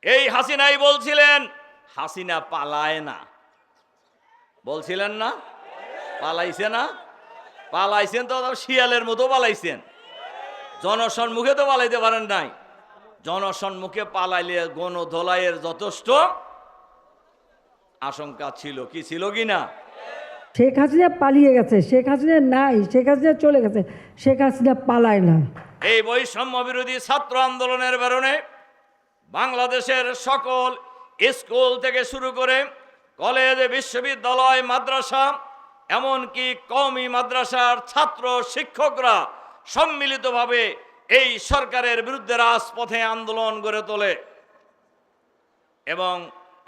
এই হাসিনাই বলছিলেন হাসিনা পালায় না, বলছিলেন না? পালাইছে না? পালাইছেন তো শিয়ালের মতো পালাইছেন, জনসম্মুখে তো পালাইতে পারেন নাই। জনসম্মুখে পালাইলে গণধোলাইয়ের যথেষ্ট আশঙ্কা ছিল, কি ছিল কি না? শেখ হাসিনা পালিয়ে গেছে, শেখ হাসিনা নাই, শেখ হাসিনা চলে গেছে, শেখ হাসিনা পালায় না। এই বৈষম্য বিরোধী ছাত্র আন্দোলনের কারণে বাংলাদেশের সকল স্কুল থেকে শুরু করে কলেজ, বিশ্ববিদ্যালয়, মাদ্রাসা, এমনকি কওমি মাদ্রাসার ছাত্র শিক্ষকরা সম্মিলিতভাবে এই সরকারের বিরুদ্ধে রাজপথে আন্দোলন গড়ে তোলে এবং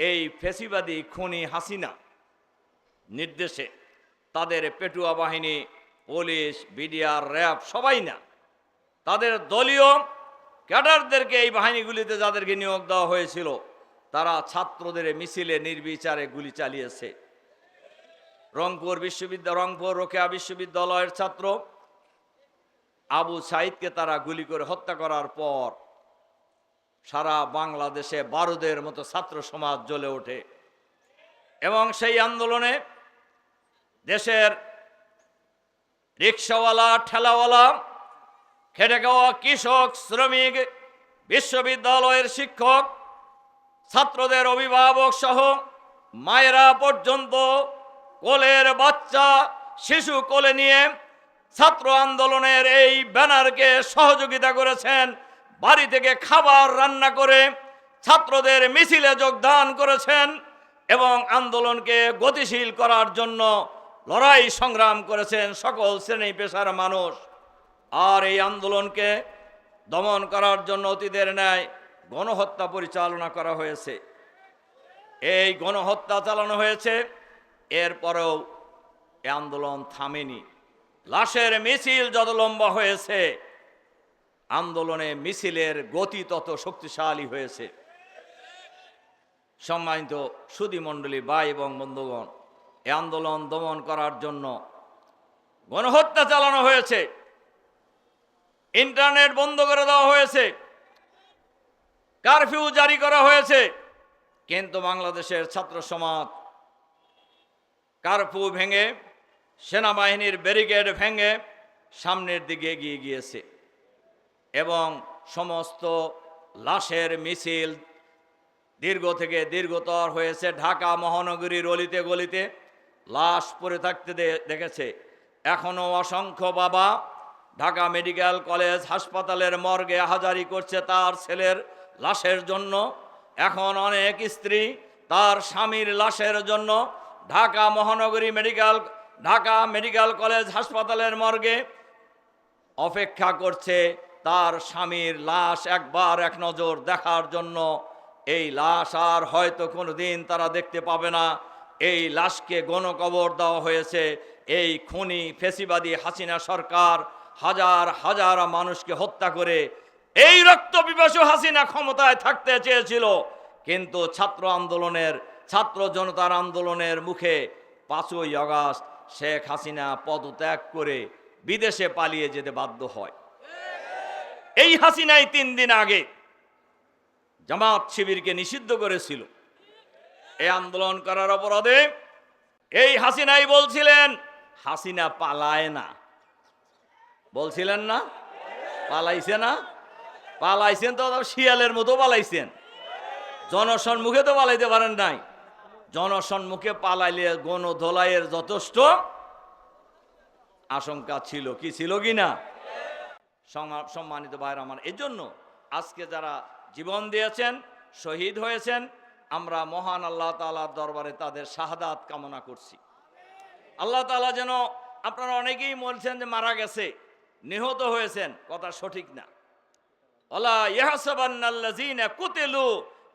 এই ফ্যাসিবাদী খুনি হাসিনা নির্দেশে তাদের পেটুয়া বাহিনী, পুলিশ, বিডিআর, র্যাব সবাই না, তাদের দলীয় ক্যাডারদেরকে এই বাহিনীগুলিতে যাদেরকে নিয়োগ দেওয়া হয়েছিল তারা ছাত্রদের মিছিলে নির্বিচারে গুলি চালিয়েছে। রংপুর রোকেয়া বিশ্ববিদ্যালয়ের ছাত্র আবু সাইদকে তারা গুলি করে হত্যা করার পর সারা বাংলাদেশে বারুদের মতো ছাত্র সমাজ জ্বলে ওঠে এবং সেই আন্দোলনে দেশের রিক্সাওয়ালা, ঠেলাওয়ালা, খেটে খাওয়া কৃষক, শ্রমিক, বিশ্ববিদ্যালয়ের শিক্ষক, ছাত্রদের অভিভাবক সহ মায়েরা পর্যন্ত কোলের বাচ্চা, শিশু কোলে নিয়ে ছাত্র আন্দোলনের এই ব্যানারকে সহযোগিতা করেছেন। বাড়ি থেকে খাবার রান্না করে ছাত্রদের মিছিলে যোগদান করেছেন এবং আন্দোলনকে গতিশীল করার জন্য লড়াই সংগ্রাম করেছেন সকল শ্রেণী পেশার মানুষ। আর এই আন্দোলনকে দমন করার জন্য অতীতের ন্যায় গণহত্যা পরিচালনা করা হয়েছে। এই গণহত্যা চালানো হয়েছে, এরপরেও এই আন্দোলন থামেনি। লাশের মিছিল যত লম্বা হয়েছে, আন্দোলনে মিছিলের গতি তত শক্তিশালী হয়েছে। সম্মানিত সুধীমণ্ডলী, ভাই এবং বন্ধুগণ, এই আন্দোলন দমন করার জন্য গণহত্যা চালানো হয়েছে, ইন্টারনেট বন্ধ করে দেওয়া হয়েছে, কারফিউ জারি করা হয়েছে, কিন্তু বাংলাদেশের ছাত্র সমাজ কারফিউ ভেঙে, সেনাবাহিনীর ব্যারিকেড ভেঙে সামনের দিকে এগিয়ে গিয়েছে এবং সমস্ত লাশের মিছিল দীর্ঘ থেকে দীর্ঘতর হয়েছে। ঢাকা মহানগরীর অলিতে গলিতে লাশ পড়ে থাকতে দেখেছে। এখনও অসংখ্য বাবা ঢাকা মেডিকেল কলেজ হাসপাতালের মর্গে আহাজারি করছে তার ছেলের লাশের জন্য। এখন অনেক স্ত্রী তার স্বামীর লাশের জন্য ঢাকা মেডিকেল কলেজ হাসপাতালের মর্গে অপেক্ষা করছে তার স্বামীর লাশ একবার এক নজর দেখার জন্য। এই লাশ আর হয়তো কোনোদিন তারা দেখতে পাবে না। এই লাশকে গণকবর দেওয়া হয়েছে। এই খুনি ফ্যাসিবাদী হাসিনা সরকার হাজার হাজার মানুষকে হত্যা করে এই রক্ত পিপাসু হাসিনা ক্ষমতায় থাকতে চেয়েছিল, কিন্তু ছাত্র জনতার আন্দোলনের মুখে 5ই আগস্ট শেখ হাসিনা পদত্যাগ করে বিদেশে পালিয়ে যেতে বাধ্য হয়। এই হাসিনাই 3 দিন আগে জামাত শিবিরকে নিষিদ্ধ করেছিল। এই আন্দোলন করার অপরাধে এই হাসিনাই বলছিলেন হাসিনা পালায় না, বলছিলেন না? পালাইছে না? পালাইছেন তো শিয়ালের মতো পালাইছেন, জনসম্মুখে তো পালাইতে পারেন নাই। জনসম্মুখে পালাইলে গণধোলাইয়ের যথেষ্ট আশঙ্কা ছিল, কি ছিল কি না? সম্মানিত ভাইরা আমার, এই জন্য আজকে যারা জীবন দিয়েছেন, শহীদ হয়েছেন, আমরা মহান আল্লাহ তাআলার দরবারে তাদের শাহাদাত কামনা করছি। আল্লাহ তাআলা যেন, আপনারা অনেকেই বলছেন যে মারা গেছে, নিহত হয়েছেন, কথা সঠিক না। ওয়ালা ইয়াহসাবান্নাল্লাযীনা কুতিলু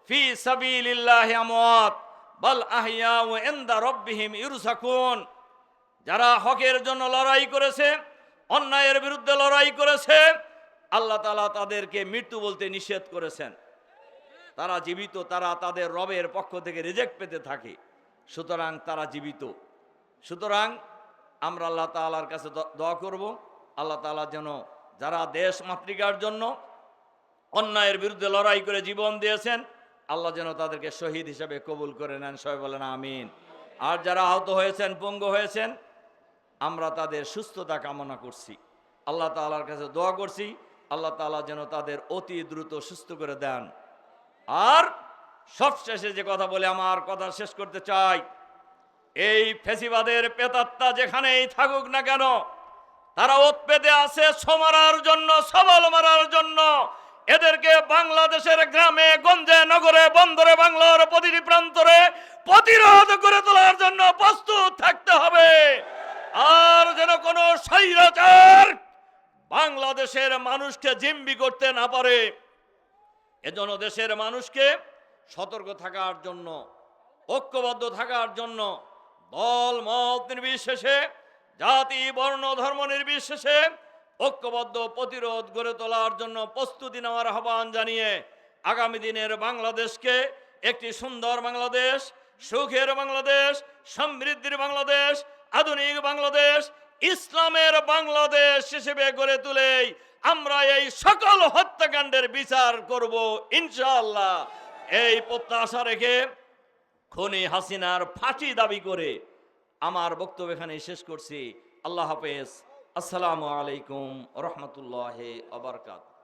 ফি সাবিলিল্লাহি আমওয়াত বাল আহইয়াউ ইনদা রাব্বিহিম ইরযাকুন। যারা হকের জন্য লড়াই করেছে, অন্যায়ের বিরুদ্ধে লড়াই করেছে, আল্লাহ তাআলা তাদেরকে মৃত্যু বলতে নিষেধ করেছেন। তারা জীবিত, তারা তাদের রবের পক্ষ থেকে রিজেক্ট পেতে থাকে, সুতরাং তারা জীবিত। সুতরাং আমরা আল্লাহ তাআলার কাছে দোয়া করব, আল্লাহ তাআলা যেন যারা দেশ মাতৃকার জন্য অন্যায়ের বিরুদ্ধে লড়াই করে জীবন দিয়েছেন, আল্লাহ যেন তাদেরকে শহীদ হিসেবে কবুল করে নেন, সবাই বলেন আমিন। আর যারা আহত হয়েছেন, পঙ্গু হয়েছেন, আমরা তাদের সুস্থতা কামনা করছি, আল্লাহ তাআলার কাছে দোয়া করছি, আল্লাহ তাআলা যেন তাদের অতি দ্রুত সুস্থ করে দেন। আর সবশেষে যে কথা বলে আমার কথা শেষ করতে চাই, এই ফেসিবাদের প্রেতাত্মা যেখানেই থাকুক না কেন, তারা উৎপেতে আছে সমারার জন্য, সবল মারার জন্য। এদেরকে বাংলাদেশের গ্রামে গঞ্জে নগরে বন্দরে বাংলার প্রতিটি প্রান্তরে প্রতিরোধ করে তোলার জন্য প্রস্তুত থাকতে হবে। আর যেন কোনো স্বৈরাচার বাংলাদেশের মানুষকে জিম্মি করতে না পারে, এজন্য দেশের মানুষকে সতর্ক থাকার জন্য, ঐক্যবদ্ধ থাকার জন্য, দল মত নির্বিশেষে, জাতি বর্ণ ধর্ম নির্বিশেষে ঐক্যবদ্ধ প্রতিরোধ গড়ে তোলার জন্য প্রস্তুতি নেওয়ার আহ্বান জানিয়ে আগামী দিনের বাংলাদেশকে একটি সুন্দর বাংলাদেশ, সুখের বাংলাদেশ, সমৃদ্ধির বাংলাদেশ, আধুনিক বাংলাদেশ, ইসলামের বাংলাদেশ হিসেবে গড়ে তুলেই আমরা এই সকল হত্যাকাণ্ডের বিচার করব ইনশাআল্লাহ। এই প্রত্যাশা রেখে খুনি হাসিনার ফাঁসি দাবি করে আমার বক্তব্য এখানে শেষ করছি। আল্লাহ হাফেজ। আসসালামু আলাইকুম ওয়া রাহমাতুল্লাহি ওয়া বারাকাতুহু।